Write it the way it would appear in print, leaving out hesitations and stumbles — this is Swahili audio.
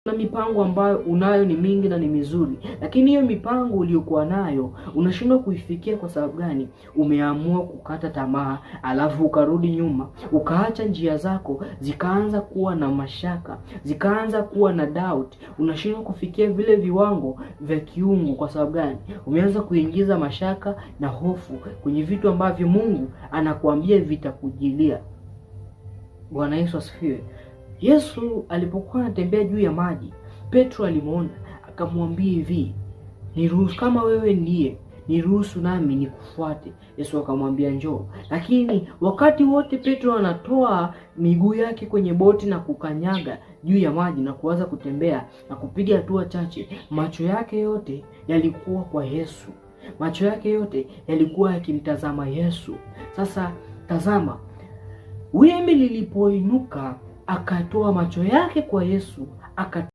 Na mipango ambayo unayo ni mingi na ni mizuri, lakini hiyo mipango uliyokuwa nayo unashindwa kuifikia. Kwa sababu gani? Umeamua kukata tamaa, alafu ukarudi nyuma, ukaacha njia zako, zikaanza kuwa na mashaka, zikaanza kuwa na doubt. Unashindwa kufikia vile viwango vya kiungu. Kwa sababu gani? Umeanza kuingiza mashaka na hofu kwenye vitu ambavyo Mungu anakuambia vitakujilia. Bwana Yesu asifiwe. Yesu alipokuwa anatembea juu ya maji, Petro alimuona, akamwambia hivi, niruhusu, kama wewe ndiye, niruhusu nami nikufuate. Yesu akamwambia njoo. Lakini wakati wote Petro anatoa miguu yake kwenye boti na kukanyaga juu ya maji na kuanza kutembea na kupiga hatua chache, macho yake yote yalikuwa kwa Yesu. Macho yake yote yalikuwa yakimtazama Yesu. Sasa tazama, wimbi lilipoinuka, akatoa macho yake kwa Yesu,